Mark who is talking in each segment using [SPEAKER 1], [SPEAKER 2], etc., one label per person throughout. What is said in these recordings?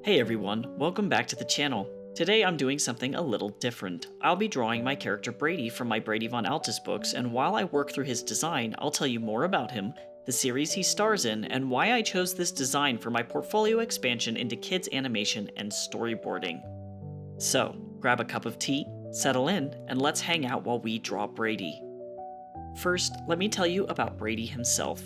[SPEAKER 1] Hey everyone, welcome back to the channel. Today I'm doing something a little different. I'll be drawing my character Braidy from my Braidy von Althuis books, and while I work through his design, I'll tell you more about him, the series he stars in, and why I chose this design for my portfolio expansion into kids animation and storyboarding. So, grab a cup of tea, settle in, and let's hang out while we draw Braidy. First, let me tell you about Braidy himself.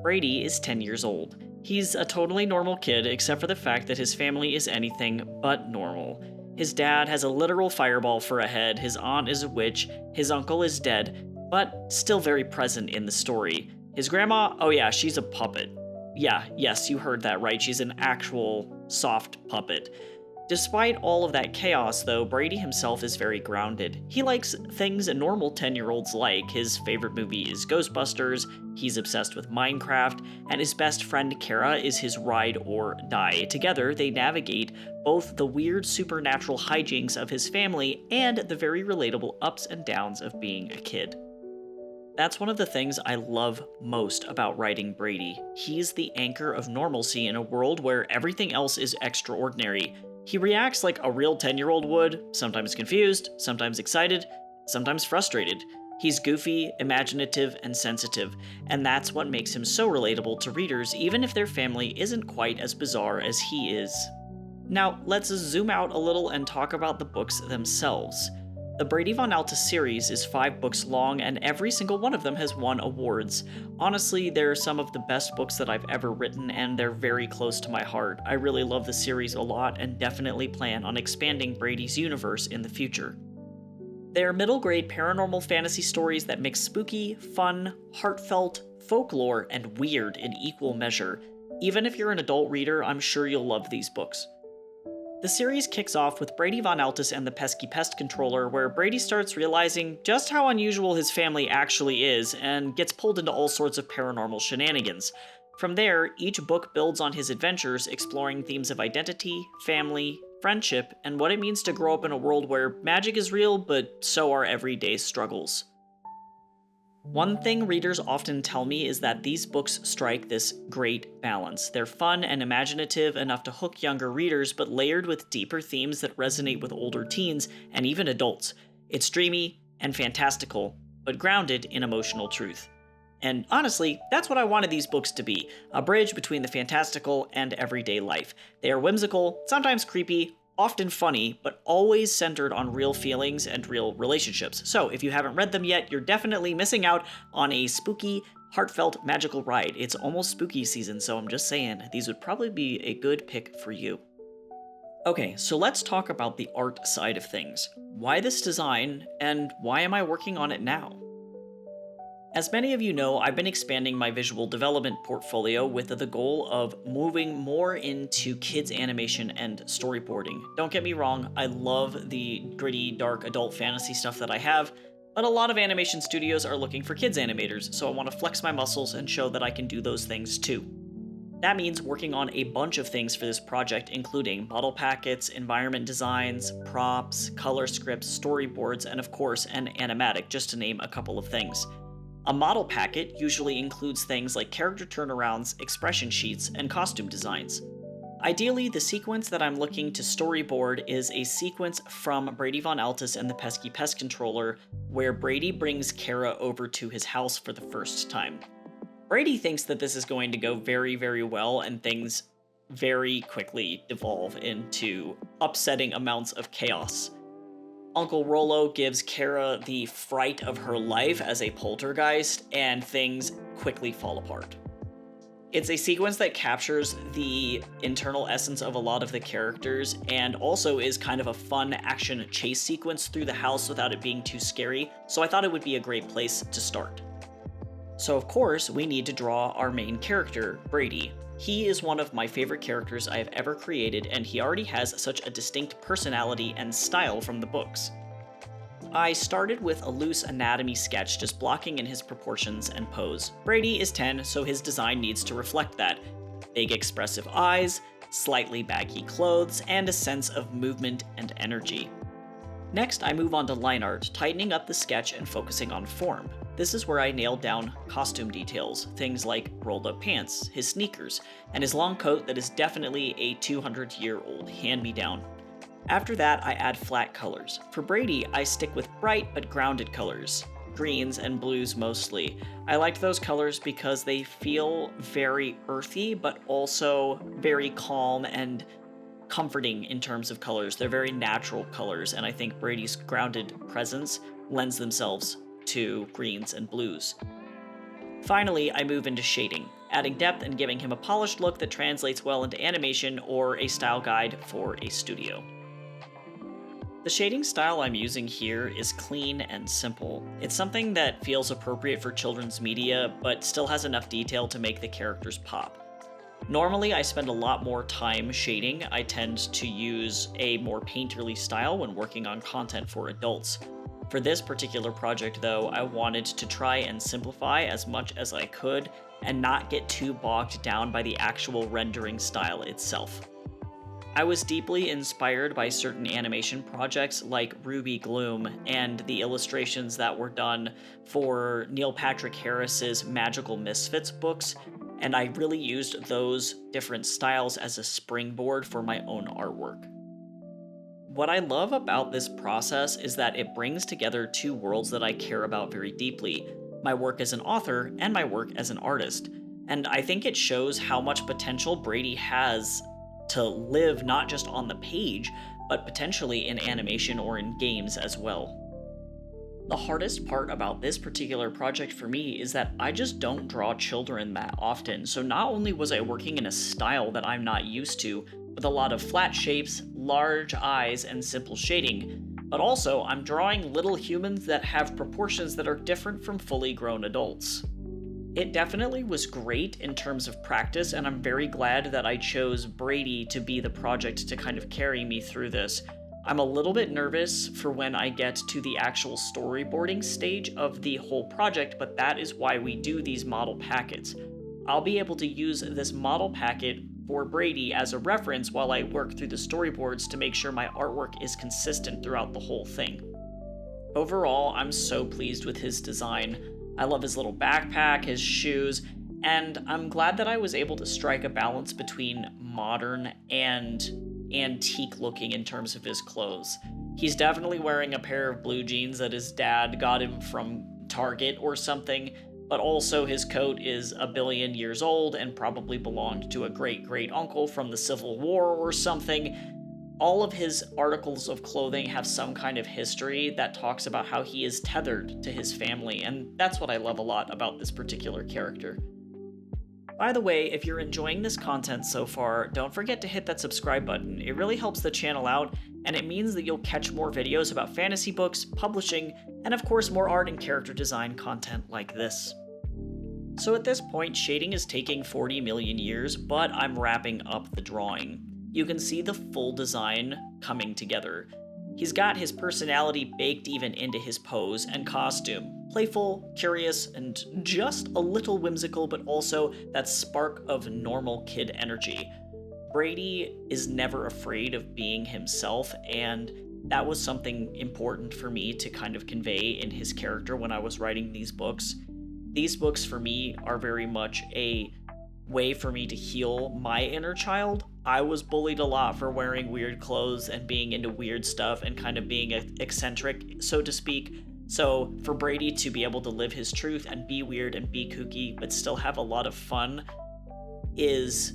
[SPEAKER 1] Braidy is 10 years old. He's a totally normal kid, except for the fact that his family is anything but normal. His dad has a literal fireball for a head, his aunt is a witch, his uncle is dead, but still very present in the story. His grandma, oh yeah, she's a puppet. Yes, you heard that right, she's an actual soft puppet. Despite all of that chaos, though, Braidy himself is very grounded. He likes things a normal 10-year-olds like. His favorite movie is Ghostbusters, he's obsessed with Minecraft, and his best friend Kara is his ride or die. Together, they navigate both the weird supernatural hijinks of his family and the very relatable ups and downs of being a kid. That's one of the things I love most about writing Braidy. He's the anchor of normalcy in a world where everything else is extraordinary. He reacts like a real 10-year-old would, sometimes confused, sometimes excited, sometimes frustrated. He's goofy, imaginative, and sensitive, and that's what makes him so relatable to readers even if their family isn't quite as bizarre as he is. Now, let's zoom out a little and talk about the books themselves. The Braidy von Althuis series is 5 books long, and every single one of them has won awards. Honestly, they're some of the best books that I've ever written, and they're very close to my heart. I really love the series a lot, and definitely plan on expanding Braidy's universe in the future. They're middle-grade paranormal fantasy stories that mix spooky, fun, heartfelt, folklore, and weird in equal measure. Even if you're an adult reader, I'm sure you'll love these books. The series kicks off with Braidy von Althuis and the Pesky Pest Controller, where Braidy starts realizing just how unusual his family actually is, and gets pulled into all sorts of paranormal shenanigans. From there, each book builds on his adventures, exploring themes of identity, family, friendship, and what it means to grow up in a world where magic is real, but so are everyday struggles. One thing readers often tell me is that these books strike this great balance. They're fun and imaginative enough to hook younger readers, but layered with deeper themes that resonate with older teens and even adults. It's dreamy and fantastical, but grounded in emotional truth. And honestly, that's what I wanted these books to be, a bridge between the fantastical and everyday life. They are whimsical, sometimes creepy, often funny, but always centered on real feelings and real relationships. So if you haven't read them yet, you're definitely missing out on a spooky, heartfelt, magical ride. It's almost spooky season, so I'm just saying, these would probably be a good pick for you. Okay, so let's talk about the art side of things. Why this design, and why am I working on it now? As many of you know, I've been expanding my visual development portfolio with the goal of moving more into kids animation and storyboarding. Don't get me wrong, I love the gritty, dark adult fantasy stuff that I have, but a lot of animation studios are looking for kids animators, so I want to flex my muscles and show that I can do those things too. That means working on a bunch of things for this project, including model packets, environment designs, props, color scripts, storyboards, and of course an animatic, just to name a couple of things. A model packet usually includes things like character turnarounds, expression sheets, and costume designs. Ideally, the sequence that I'm looking to storyboard is a sequence from Braidy von Althuis and the Pesky Pest Controller, where Braidy brings Kara over to his house for the first time. Braidy thinks that this is going to go very, very well, and things very quickly devolve into upsetting amounts of chaos. Uncle Rollo gives Kara the fright of her life as a poltergeist, and things quickly fall apart. It's a sequence that captures the internal essence of a lot of the characters, and also is kind of a fun action chase sequence through the house without it being too scary, so I thought it would be a great place to start. So of course, we need to draw our main character, Braidy. He is one of my favorite characters I have ever created, and he already has such a distinct personality and style from the books. I started with a loose anatomy sketch, just blocking in his proportions and pose. Braidy is 10, so his design needs to reflect that. Big expressive eyes, slightly baggy clothes, and a sense of movement and energy. Next, I move on to line art, tightening up the sketch and focusing on form. This is where I nailed down costume details, things like rolled up pants, his sneakers, and his long coat that is definitely a 200-year-old hand-me-down. After that, I add flat colors. For Brady, I stick with bright but grounded colors, greens and blues mostly. I liked those colors because they feel very earthy, but also very calm and comforting in terms of colors. They're very natural colors, and I think Brady's grounded presence lends themselves to greens and blues. Finally, I move into shading, adding depth and giving him a polished look that translates well into animation or a style guide for a studio. The shading style I'm using here is clean and simple. It's something that feels appropriate for children's media, but still has enough detail to make the characters pop. Normally, I spend a lot more time shading. I tend to use a more painterly style when working on content for adults. For this particular project, though, I wanted to try and simplify as much as I could and not get too bogged down by the actual rendering style itself. I was deeply inspired by certain animation projects like Ruby Gloom and the illustrations that were done for Neil Patrick Harris's Magical Misfits books, and I really used those different styles as a springboard for my own artwork. What I love about this process is that it brings together two worlds that I care about very deeply, my work as an author and my work as an artist. And I think it shows how much potential Brady has to live not just on the page, but potentially in animation or in games as well. The hardest part about this particular project for me is that I just don't draw children that often, so not only was I working in a style that I'm not used to, with a lot of flat shapes, large eyes, and simple shading, but also I'm drawing little humans that have proportions that are different from fully grown adults. It definitely was great in terms of practice, and I'm very glad that I chose Brady to be the project to kind of carry me through this. I'm a little bit nervous for when I get to the actual storyboarding stage of the whole project, but that is why we do these model packets. I'll be able to use this model packet for Brady as a reference while I work through the storyboards to make sure my artwork is consistent throughout the whole thing. Overall, I'm so pleased with his design. I love his little backpack, his shoes, and I'm glad that I was able to strike a balance between modern and antique looking in terms of his clothes. He's definitely wearing a pair of blue jeans that his dad got him from Target or something, but also his coat is a billion years old and probably belonged to a great uncle from the Civil War or something. All of his articles of clothing have some kind of history that talks about how he is tethered to his family, and that's what I love a lot about this particular character. By the way, if you're enjoying this content so far, don't forget to hit that subscribe button. It really helps the channel out, and it means that you'll catch more videos about fantasy books, publishing, and of course more art and character design content like this. So at this point, shading is taking 40 million years, but I'm wrapping up the drawing. You can see the full design coming together. He's got his personality baked even into his pose and costume. Playful, curious, and just a little whimsical, but also that spark of normal kid energy. Brady is never afraid of being himself, and that was something important for me to kind of convey in his character when I was writing these books. These books for me are very much a way for me to heal my inner child. I was bullied a lot for wearing weird clothes and being into weird stuff and kind of being eccentric, so to speak. So for Brady to be able to live his truth and be weird and be kooky, but still have a lot of fun is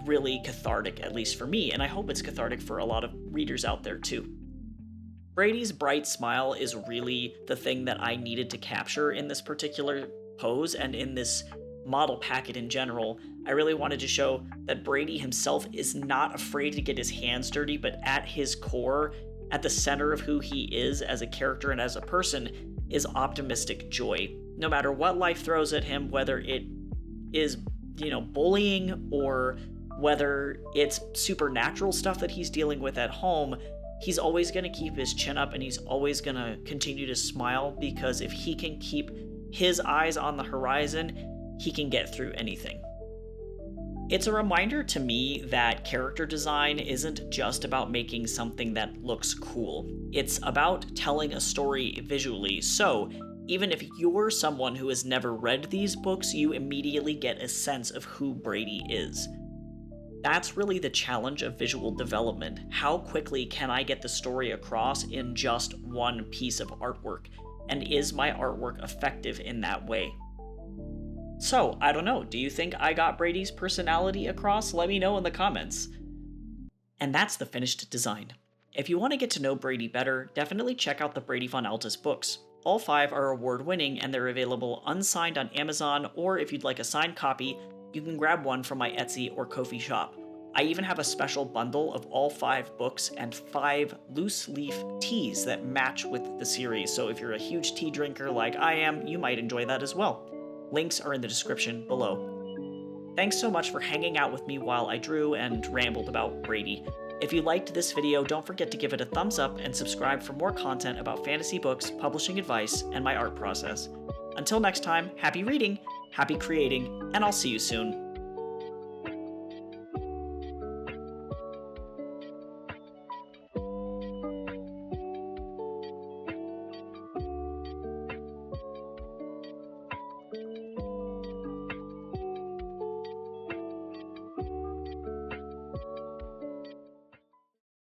[SPEAKER 1] really cathartic, at least for me, and I hope it's cathartic for a lot of readers out there too. Brady's bright smile is really the thing that I needed to capture in this particular pose and in this model packet in general. I really wanted to show that Brady himself is not afraid to get his hands dirty, but at his core, at the center of who he is as a character and as a person, is optimistic joy. No matter what life throws at him, whether it is, bullying or whether it's supernatural stuff that he's dealing with at home, he's always going to keep his chin up and he's always going to continue to smile, because if he can keep his eyes on the horizon, he can get through anything. It's a reminder to me that character design isn't just about making something that looks cool. It's about telling a story visually. So, Even if you're someone who has never read these books, you immediately get a sense of who Brady is. That's really the challenge of visual development. How quickly can I get the story across in just one piece of artwork? And is my artwork effective in that way? So, I don't know, do you think I got Brady's personality across? Let me know in the comments. And that's the finished design. If you want to get to know Brady better, definitely check out the Braidy von Althuis books. All 5 are award-winning and they're available unsigned on Amazon, or if you'd like a signed copy, you can grab one from my Etsy or Ko-fi shop. I even have a special bundle of all 5 books and 5 loose leaf teas that match with the series, so if you're a huge tea drinker like I am, you might enjoy that as well. Links are in the description below. Thanks so much for hanging out with me while I drew and rambled about Brady. If you liked this video, don't forget to give it a thumbs up and subscribe for more content about fantasy books, publishing advice, and my art process. Until next time, happy reading, happy creating, and I'll see you soon.